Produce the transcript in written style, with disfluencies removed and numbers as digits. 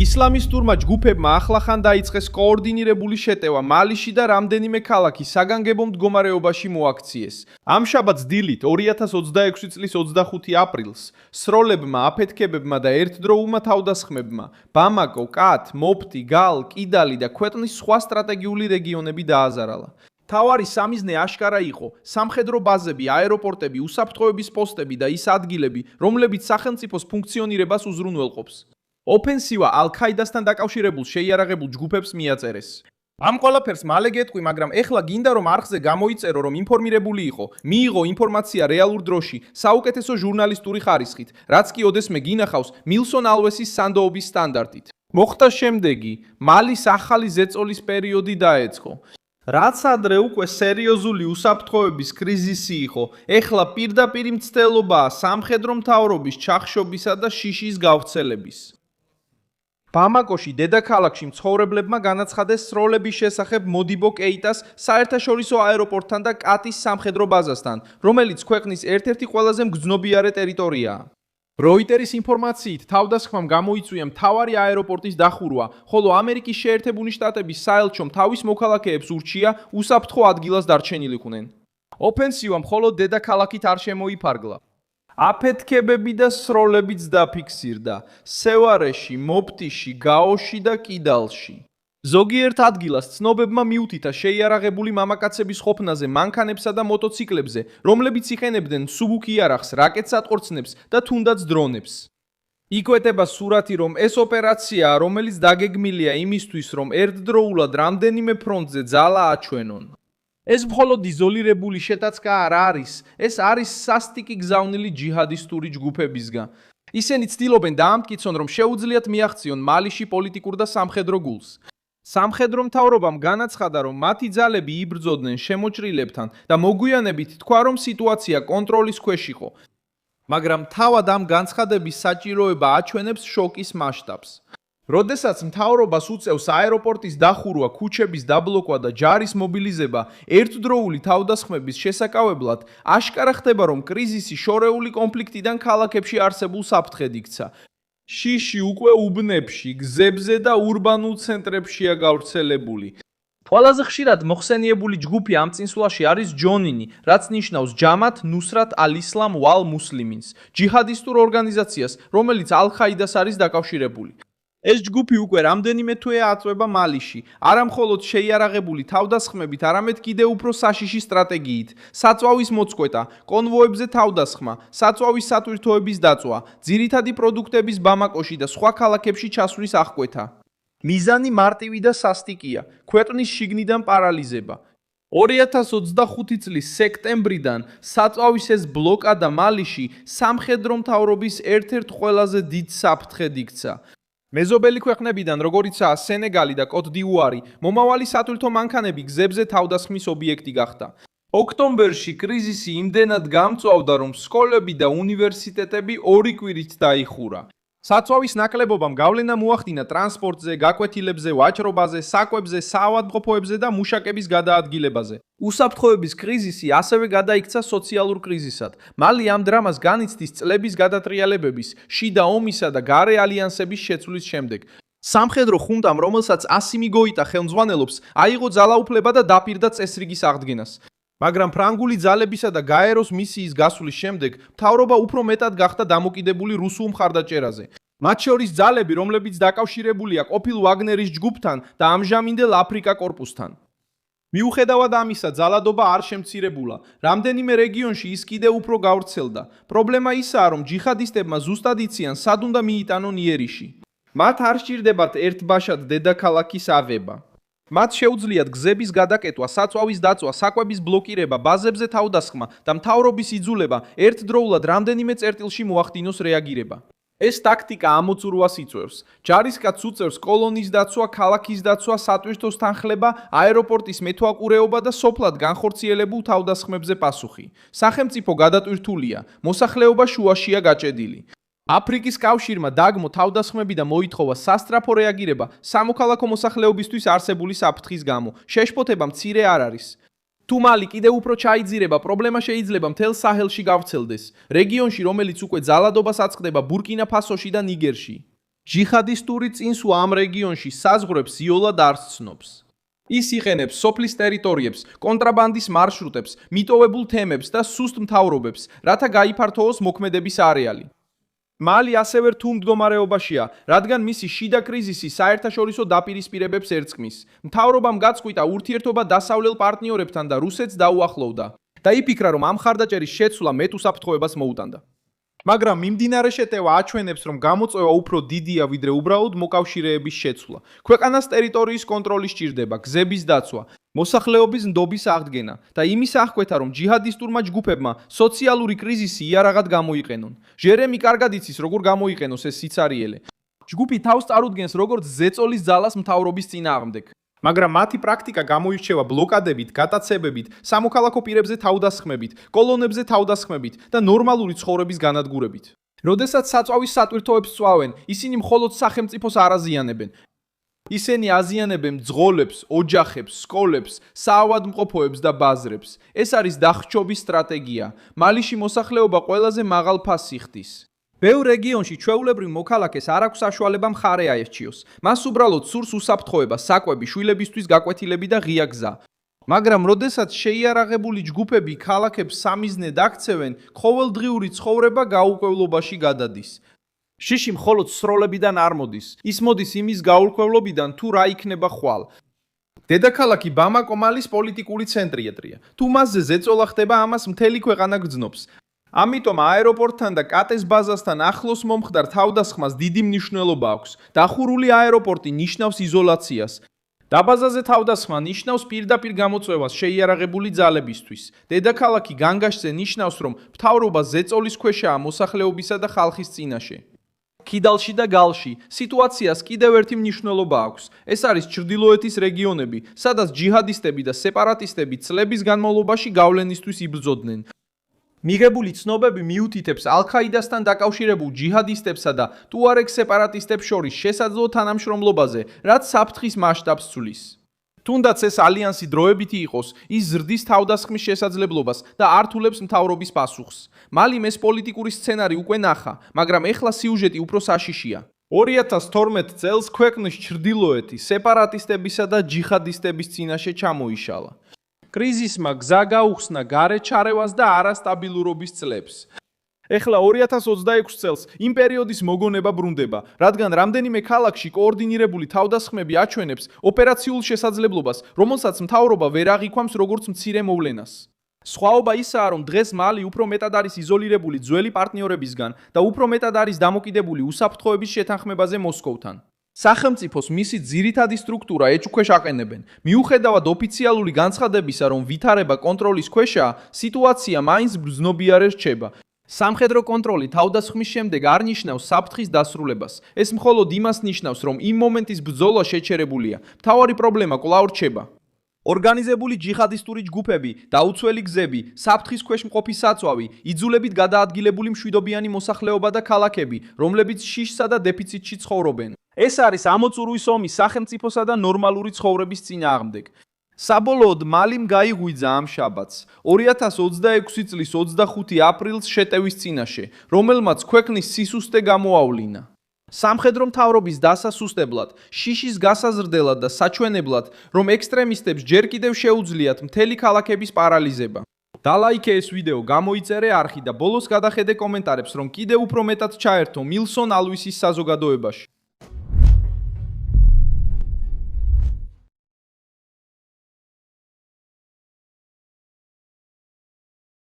ისლამისტურმა ჯგუფებმა ახლახან დაიწყეს კოორდინირებული შეტევა მალიში და რამდენიმე ქალაქი საგანგებო მდგომარეობაში მოაქციეს. ამ შაბათს დილით 2026 წლის 25 აპრილს სროლებმა, აფეთქებებმა და ერთდროულმა თავდასხმებმა ბამაკო, კათ, მოფტი, გალ, კიდალი და ქვეყნის სხვა სტრატეგიული რეგიონები დააზარალა. თავარი სამიზნე აშკარა იყო: სამხედრო ბაზები, აეროპორტები, უსაფრთხოების პოსტები და ის ადგილები, რომლებიც სახელმწიფოს ფუნქციონირებას უზრუნველყოფს. ოფენსივა ალ-ქაიდასთან დაკავშირებულ შეიარაღებულ ჯგუფებს მიაწერეს. ამ ყველაფერს მალე გეტყვი, მაგრამ ეხლა გინდა რომ არხზე გამოიწერო, რომ ინფორმირებული იყო, მიიღო ინფორმაცია რეალურ დროში, საუკეთესო ჟურნალისტური ხარისხით, რაც კი ოდესმე გინახავს მილსონ ალვესის სანდოობის სტანდარტით. მოხდა შემდეგი: მალის ახალი ზეწოლის პერიოდი დაეწყო. რაც ადრე უკვე სერიოზული უსაფრთხოების კრიზისი იყო, ეხლა პირდაპირ მცდელობაა სამხედრო მთავრობის ჩახშობისა და შიშის გავრცელების. ბამაკოში, დედაქალაქში მცხოვრებლებმა განაცხადეს სროლების შესახებ მოდიბო კეიტას საერთაშორისო აეროპორტთან და კატის სამხედრო ბაზასთან, რომელიც ქვეყნის ერთ-ერთი ყველაზე მგრძნობიარე ტერიტორიაა. როიტერის ინფორმაციით, თავდასხმამ გამოიწვია მთავარი აეროპორტის დახურვა, ხოლო ამერიკის შეერთებული შტატების საელჩომ თავის მოქალაქეებს ურჩია უსაფრთხო ადგილას დარჩენილიყვნენ. ოფენსივა მხოლოდ დედაქალაქით არ შემოიფარგლა. აფეთქებები და სროლებიც დაფიქსირდა სევარეში, მოფტიში, გაოში და კიდალში. ზოგიერთ ადგილას ცნობებმა მიუთითა შეიარაღებული მამაკაცების ყოფნაზე მანქანებსა და მოტოციკლებზე, რომლებიც იყენებდნენ მსუბუქ იარაღს, რაკეტსატყორცნებს და თუნდაც დრონებს. იკვეთება სურათი, რომ ეს ოპერაციაა, რომელიც დაგეგმილია იმისთვის, რომ ერთდროულად რამდენიმე ფრონტზე ძალა აჩვენონ. ეს მხოლოდ იზოლირებული შეტაცკა არ არის, ეს არის სასტიკი გზავნილი ჯიჰადისტური ჯგუფებისგან. ისინი ცდილობენ დაამტკიცონ, რომ შეუძლიათ მიაღწიონ მალიში პოლიტიკურ და სამხედრო გულს. სამხედრო მთავრობამ განაცხადა, რომ მათი ძალები იბრძოდნენ შემოჭრილებთან და მოგვიანებით თქვა, რომ სიტუაცია კონტროლის ქვეშ იყო. მაგრამ თავად ამ განცხადების საჭიროება აჩვენებს შოკის მასშტაბს. როდესაც მთავრობას უწევს აეროპორტის დახურვა, ქუჩების დაბლოკვა და ჯარის მობილიზება ერთდროული თავდასხმების შესაკავებლად, აშკარა ხდება, რომ კრიზისი შორეული კონფლიქტიდან ქალაქებში არსებულ საფრთხედ იქცა. შიში უკვე უბნებში, გზებზე და ურბანულ ცენტრებშია გავრცელებული. ყველაზე ხშირად მოხსენიებული ჯგუფი ამ წინსვლაში არის ჯონინი, რაც ნიშნავს ჯამათ ნუსრათ ალ-ისლამ ვალ მუსლიმინს, ჯიჰადისტურ ორგანიზაციას, რომელიც ალ-ქაიდას არის დაკავშირებული. ეს ჯგუფი უკვე რამდენიმე თვეა აწვება მალიში, არა მხოლოდ შეიარაღებული თავდასხმებით, არამედ კიდევ უფრო საშიში სტრატეგიით: საწვავის მოწყვეტა, კონვოებზე თავდასხმა, საწვავის სატვირთოების დაწვა, ძირითადი პროდუქტების ბამაკოში და სხვა ქალაქებში ჩასვლის აღკვეთა. მიზანი მარტივი და სასტიკია: ქვეყნის შიგნიდან პარალიზება. 2025 წლის სექტემბრიდან საწვავის ეს ბლოკადა მალიში სამხედრო მთავრობის ერთ-ერთ ყველაზე დიდ საფრთხედ იქცა. მეზობელი ქვეყნებიდან, როგორიცაა სენეგალი და კოტ-დივუარი, მომავალი სატვირთო მანქანები გზებზე თავდასხმის ობიექტი გახდა. ოქტომბერში კრიზისი იმდენად გამწვავდა, რომ სკოლები და უნივერსიტეტები 2 კვირით დაიხურა. საწვავის ნაკლებობამ გავლენა მოახდინა ტრანსპორტზე, გაკვეთილებზე, ვაჭრობაზე, საკვებზე, საავადმყოფოებზე და მუშაკების გადაადგილებაზე. უსაფრთხოების კრიზისი ასევე გადაიქცა სოციალურ კრიზისად. მალი ამ დრამას განიცდის წლების გადატრიალებების, შიდა ომისა და გარე ალიანსების შეცვლის შემდეგ. სამხედრო ხუნტამ, რომელსაც ასიმი გოიტა ხელმძღვანელობს, აიღო ძალაუფლება და დაპირდა წესრიგის აღდგენას. მაგრამ ფრანგული ძალებისა და გაეროს მისიის გასვლის შემდეგ, მთავრობა უფრო მეტად გახდა დამოკიდებული რუსულ მხარდაჭერაზე. მათ შორის ძალები, რომლებიც დაკავშირებულია ყოფილ ვაგნერის ჯგუფთან და ამჟამინდელ აფრიკა კორპუსთან. მიუხედავად ამისა, ძალადობა არ შემცირებულა. რამდენიმე რეგიონში ის კიდევ უფრო გავრცელდა. პრობლემა ისაა, რომ ჯიჰადისტებმა ზუსტად იციან, სად უნდა მიიტანონ იერიში. მათ არ სჭირდებათ ერთბაშად დედაქალაქის ავება. მათ შეუძლიათ გზების გადაკეტვა, საწვავის დაწვა, საკვების ბლოკირება, ბაზებზე თავდასხმა და მთავრობის იძულება ერთდროულად რამდენიმე წერტილში მოახდინოს რეაგირება. ეს ტაქტიკა ამოწურვას იწვევს. ჯარისკაცს უწევს კოლონის დაცვა, ქალაქის დაცვა, სატვირთოს თანხლება, აეროპორტის მეთვალყურეობა და სოფლად განხორციელებულ თავდასხმებზე პასუხი. სახელმწიფო გადატვირთულია, მოსახლეობა შუაშია გაჭედილი. აფრიკის კავშირმა დაგმო თავდასხმები და მოითხოვა სასტრაფო რეაგირება სამოქალაქო მოსახლეობისთვის არსებული საფრთხის გამო. შეშფოთება მცირე არ არის. თუ მალი კიდევ უფრო ჩაიძირება, პრობლემა შეიძლება მთელ საჰელში გავრცელდეს, რეგიონში, რომელიც უკვე ძალადობას აწყდება ბურკინა ფასოში და ნიგერში. ჯიჰადისტური წინსვლა ამ რეგიონში საზღვრებს იოლად არ ცნობს. ის იყენებს სოფლის ტერიტორიებს, კონტრაბანდის მარშრუტებს, მიტოვებულ თემებს და სუსტ მთავრობებს, რათა გაიფართოვოს მოქმედების არეალი. მალი ასევე რთულ მდგომარეობაშია, რადგან მისი შიდა კრიზისი საერთაშორისო დაპირისპირებებს ერწყმის. მთავრობამ გაწყვიტა ურთიერთობა დასავლელ პარტნიორებთან და რუსეთს დაუახლოვდა და იფიქრა, რომ ამ მხარდაჭერის შეცვლა მეტ უსაფრთხოებას მოუტანდა. მაგრამ მიმდინარე შეტევა აჩვენებს, რომ გამოწვევა უფრო დიდია, ვიდრე უბრალოდ მოკავშირეების შეცვლა. ქვეყანას ტერიტორიის კონტროლი სჭირდება, გზების დაცვა, მოსახლეობის ნდობის აღდგენა და იმის აღკვეთა, რომ ჯიჰადისტურმა ჯგუფებმა სოციალური კრიზისი იარაღად გამოიყენონ. ჟერემი კარგად იცის, როგორ გამოიყენოს ეს სიცარიელე. ჯგუფი თავს წარუდგენს როგორც ზეწოლის ძალას მთავრობის წინააღმდეგ. მაგრამ მათი პრაქტიკა გამოირჩევა ბლოკადებით, გატაცებებით, სამოქალაქო პირებზე თავდასხმებით, კოლონებზე თავდასხმებით და ნორმალური ცხოვრების განადგურებით. როდესაც საწვავის სატვირთოებს წვავენ, ისინი მხოლოდ სახელმწიფოს არ აზიანებენ. ისინი აზიანებენ ძღოლებს, ოჯახებს, სკოლებს, საავადმყოფოებს და ბაზრებს. ეს არის დახჭობის სტრატეგია. მალიში მოსახლეობა ყველაზე მაღალ ფასს იხდის. ბევრ რეგიონში ჩვეულებრივ მოქალაქეს არ აქვს საშუალება მხარე აერჩიოს. მას უბრალოდ სურს უსაფრთხოება, საკვები, შვილებისთვის გაკვეთილები და ღია გზა. მაგრამ როდესაც შეიარაღებული ჯგუფები ქალაქებს სამიზნედ აქცევენ, ყოველდღიური ცხოვრება გაურკვევლობაში გადადის. შიში მხოლოდ სროლებიდან არ მოდის. ის მოდის იმის გაურკვევლობიდან, თუ რა იქნება ხვალ. დედაქალაქი ბამაკო მალის პოლიტიკური ცენტრია. თუ მასზე ზეწოლა ხდება, ამას მთელი ქვეყანა გრძნობს. ამიტომ აეროპორტთან და კატეს ბაზასთან ახლოს მომხდარ თავდასხმას დიდი მნიშვნელობა აქვს. დახურული აეროპორტი ნიშნავს იზოლაციას. დაბაზაზე თავდასხმა ნიშნავს პირდაპირ გამოწვევას შეიარაღებული ძალებისთვის. დედაქალაქი განგაშზე ნიშნავს, რომ მთავრობა ზეწოლის ქვეშაა მოსახლეობისა და ხალხის წინაშე. კიდალში და გალში სიტუაციას კიდევ ერთი მნიშვნელობა აქვს. ეს არის ჩრდილოეთის რეგიონები, სადაც ჯიჰადისტები და სეპარატისტები წლების განმავლობაში გავლენისთვის იბრძოდნენ. მიღებული ცნობები მიუთითებს ალ-ქაიდასთან დაკავშირებულ ჯიჰადისტებსა და ტუარეგ სეპარატისტებს შორის შესაძლო თანამშრომლობაზე, რაც საფრთხის მასშტაბს ცვლის. თუნდაც ეს ალიანსი დროებითი იყოს, ის ზრდის თავდასხმის შესაძლებლობას და ართულებს მთავრობის პასუხს. მალიმ ეს პოლიტიკური სცენარი უკვე ნახა, მაგრამ ეხლა სიუჟეტი უფრო საშიშია. 2012 წელს ქვეყნის ჩრდილოეთი სეპარატისტებისა და ჯიჰადისტების წინაშე ჩამოიშალა. კრიზისმა გზა გაუხსნა გარეთ ჩარევას და არასტაბილურობის წლებს. ეხლა 2026 წელს იმ პერიოდის მოგონება ბრუნდება, რადგან რამდენიმე ქალაქში კოორდინირებული თავდასხმები აჩვენებს ოპერაციულ შესაძლებლობას, რომელსაც მთავრობა ვერ აღიქვამს როგორც მცირე მოვლენას. სხვაობა ისაა, რომ დღეს მალი უფრო მეტად არის იზოლირებული ძველი პარტნიორებისგან და უფრო მეტად არის დამოკიდებული უსაფრთხოების შეთანხმებაზე მოსკოვთან. სახელმწიფოს მისი ძირითადი სტრუქტურა ეჭვქვეშ აყენებენ. მიუხედავად ოფიციალური განცხადებისა, რომ ვითარება კონტროლის ქვეშაა, სიტუაცია მაინც ბრძნობიარე რჩება. სამხედრო კონტროლი თავდასხმის შემდეგ არ ნიშნავს საფრთხის დასრულებას. ეს მხოლოდ იმას ნიშნავს, რომ იმ მომენტის ბრძოლა შეჩერებულია. მთავარი პრობლემა კვლავ რჩება. ორგანიზებული ჯიჰადისტური ჯგუფები, დაუცველი გზები, საფრთხის ქვეშ მყოფი საწვავი, იძულებით გადაადგილებული მშვიდობიანი მოსახლეობა და ქალაქები, რომლებიც შიშსა და დეფიციტში ცხოვრობენ. ეს არის ამოწურვის ომი სახელმწიფოსა და ნორმალური ცხოვრების წინააღმდეგ. საბოლოოდ მალიმ გაიღვიძა ამ შაბათს, 2026 წლის 25 აპრილს შეტევის წინაშე, რომელმაც ქვეყნის სისუსტე გამოავლინა. სამხედრო მთავრობის დასასუსტებლად, შიშის გასაზრდელად და საჩვენებლად, რომ ექსტრემისტებს ჯერ კიდევ შეუძლიათ მთელი ქალაქების პარალიზება. დალაიქე ეს ვიდეო, გამოიწერე არხი და ბოლოს გადახედე კომენტარებს, რომ კიდევ უფრო მეტად ჩაერთო მილსონ ალვისის საზოგადოებაში.